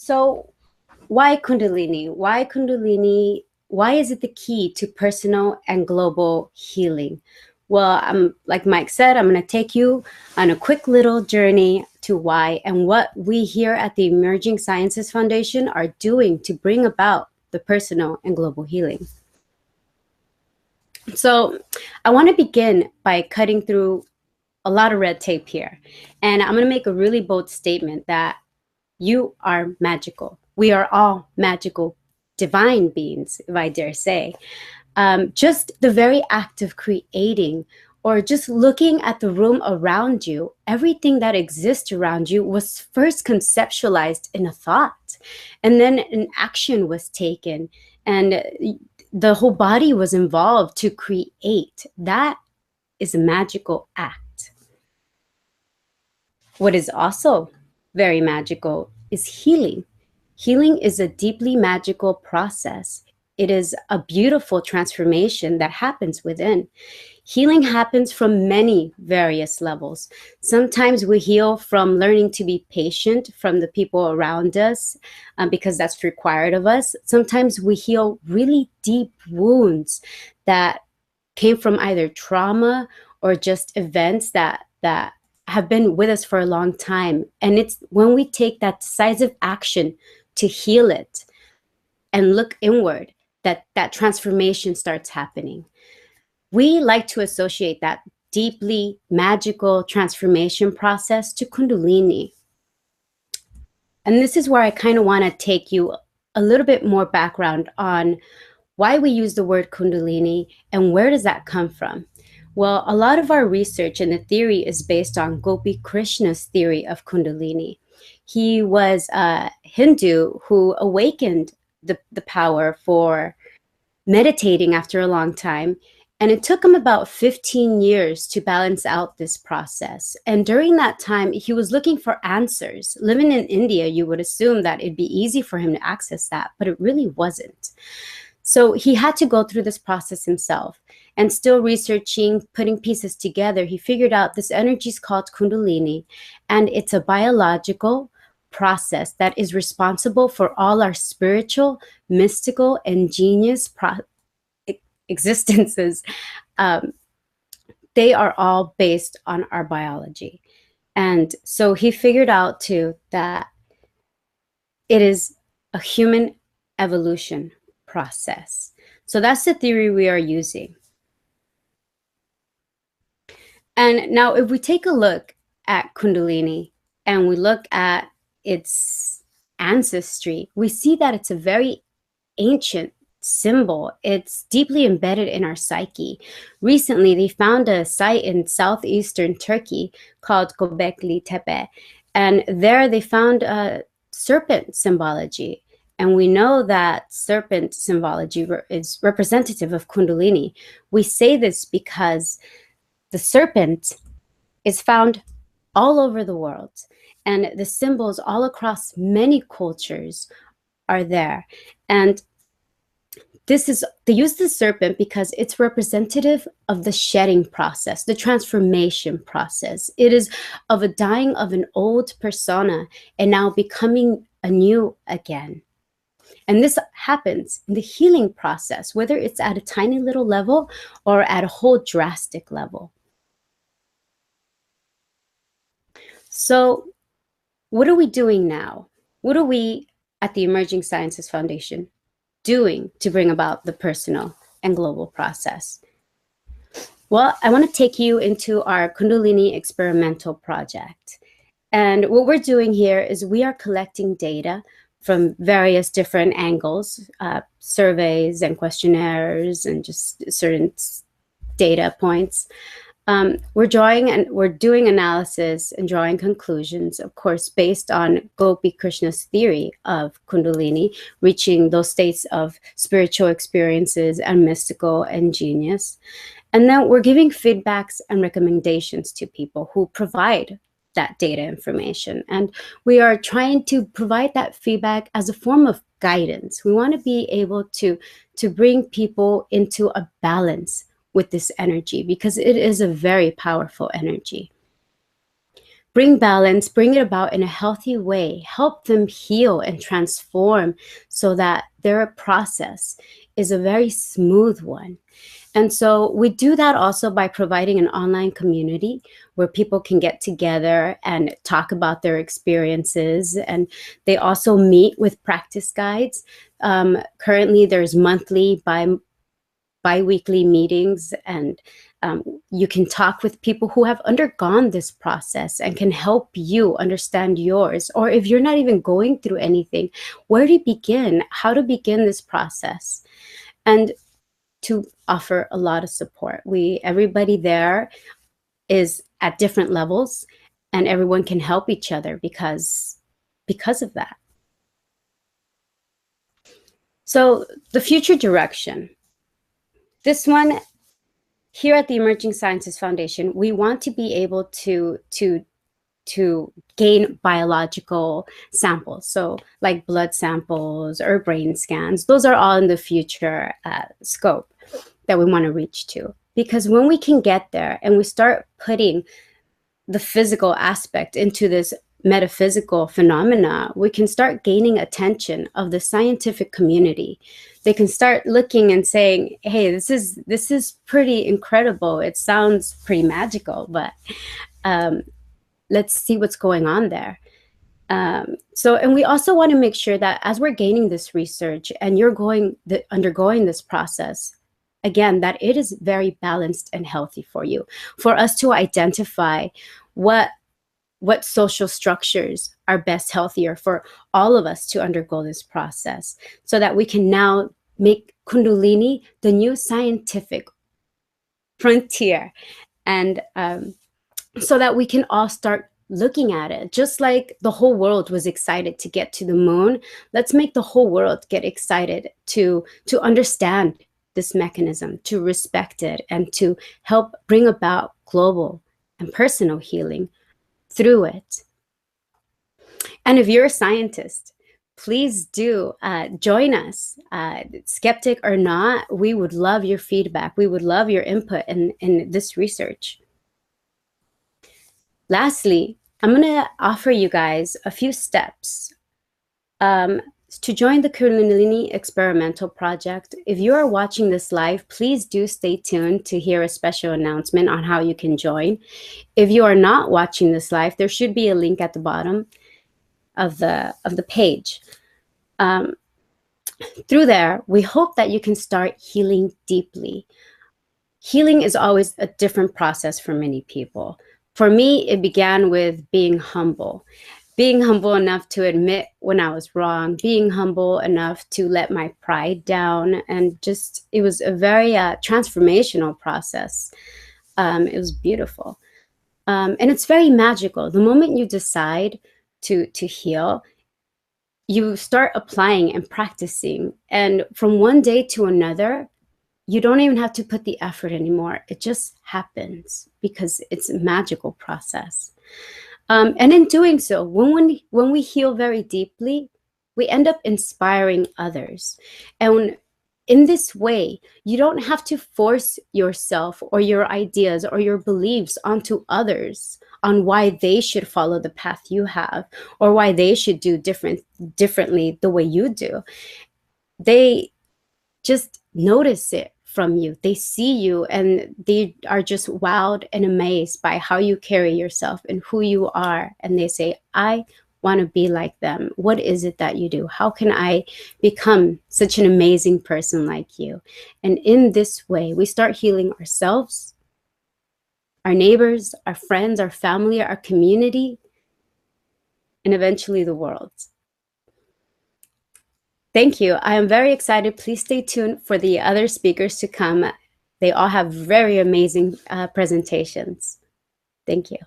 So why Kundalini? Why Kundalini? Why is it the key to personal and global healing? Well, like Mike said, I'm going to take you on a quick little journey to why and what we here at the Emerging Sciences Foundation are doing to bring about the personal and global healing. So I want to begin by cutting through a lot of red tape here. And I'm going to make a really bold statement that you are magical. We are all magical divine beings, if I dare say. Just the very act of creating or just looking at the room around you, everything that exists around you was first conceptualized in a thought, and then an action was taken, and the whole body was involved to create. That is a magical act. What is also very magical is healing. Healing is a deeply magical process. It is a beautiful transformation that happens within. Healing happens from many various levels. Sometimes we heal from learning to be patient from the people around us because that's required of us. Sometimes we heal really deep wounds that came from either trauma or just events that have been with us for a long time. And it's when we take that decisive action to heal it and look inward that transformation starts happening. We like to associate that deeply magical transformation process to Kundalini. And this is where I kind of want to take you a little bit more background on why we use the word Kundalini and where does that come from. Well, a lot of our research and the theory is based on Gopi Krishna's theory of Kundalini. He was a Hindu who awakened the power for meditating after a long time. And it took him about 15 years to balance out this process. And during that time, he was looking for answers. Living in India, you would assume that it'd be easy for him to access that, but it really wasn't. So he had to go through this process himself. And still researching, putting pieces together, he figured out this energy is called Kundalini, and it's a biological process that is responsible for all our spiritual, mystical, and genius existences. They are all based on our biology. And so he figured out too that it is a human evolution process. So that's the theory we are using. And now if we take a look at Kundalini and we look at its ancestry, we see that it's a very ancient symbol. It's deeply embedded in our psyche. Recently, they found a site in southeastern Turkey called Göbekli Tepe, and there they found a serpent symbology. And we know that serpent symbology is representative of Kundalini. We say this because the serpent is found all over the world, and the symbols all across many cultures are there. And they use the serpent because it's representative of the shedding process, the transformation process. It is of a dying of an old persona and now becoming anew again. And this happens in the healing process, whether it's at a tiny little level or at a whole drastic level. So what are we doing now? What are we at the Emerging Sciences Foundation doing to bring about the personal and global process? Well, I want to take you into our Kundalini experimental project. And what we're doing here is we are collecting data from various different angles, surveys and questionnaires and just certain data points. We're doing analysis and drawing conclusions, of course, based on Gopi Krishna's theory of Kundalini, reaching those states of spiritual experiences and mystical and genius. And then we're giving feedbacks and recommendations to people who provide that data information. And we are trying to provide that feedback as a form of guidance. We want to be able to bring people into a balance with this energy because it is a very powerful energy. bring balance, bring it about in a healthy way, help them heal and transform so that their process is a very smooth one. And so we do that also by providing an online community where people can get together and talk about their experiences. And they also meet with practice guides. Currently, there's monthly, bi-weekly meetings, and you can talk with people who have undergone this process and can help you understand yours. Or if you're not even going through anything, where to begin, how to begin this process, and to offer a lot of support. Everybody there is at different levels, and everyone can help each other because of that. So the future direction. This one, here at the Emerging Sciences Foundation, we want to be able to gain biological samples. So like blood samples or brain scans, those are all in the future scope that we want to reach to. Because when we can get there and we start putting the physical aspect into this metaphysical phenomena, we can start gaining attention of the scientific community. They can start looking and saying, hey, this is pretty incredible. It sounds pretty magical, but let's see what's going on there. And we also want to make sure that as we're gaining this research and you're undergoing this process, again, that it is very balanced and healthy for you, for us to identify what social structures are best healthier for all of us to undergo this process, so that we can now make Kundalini the new scientific frontier. And so that we can all start looking at it. Just like the whole world was excited to get to the moon, let's make the whole world get excited to understand this mechanism, to respect it, and to help bring about global and personal healing through it. And if you're a scientist, please do join us. Skeptic or not, we would love your feedback. We would love your input in this research. Lastly, I'm going to offer you guys a few steps to join the Kundalini Experimental Project. If you are watching this live, please do stay tuned to hear a special announcement on how you can join. If you are not watching this live, there should be a link at the bottom of the page. Through there, we hope that you can start healing deeply. Healing is always a different process for many people. For me, it began with being humble enough to admit when I was wrong, being humble enough to let my pride down, and just, it was a very transformational process. It was beautiful. And it's very magical. The moment you decide to heal, you start applying and practicing. And from one day to another, you don't even have to put the effort anymore. It just happens because it's a magical process. And in doing so, when we heal very deeply, we end up inspiring others. And in this way, you don't have to force yourself or your ideas or your beliefs onto others on why they should follow the path you have, or why they should do differently the way you do. They just notice it from you. They see you and they are just wowed and amazed by how you carry yourself and who you are. And they say, I want to be like them. What is it that you do? How can I become such an amazing person like you? And in this way, we start healing ourselves, our neighbors, our friends, our family, our community, and eventually the world. Thank you. I am very excited. Please stay tuned for the other speakers to come. They all have very amazing presentations. Thank you.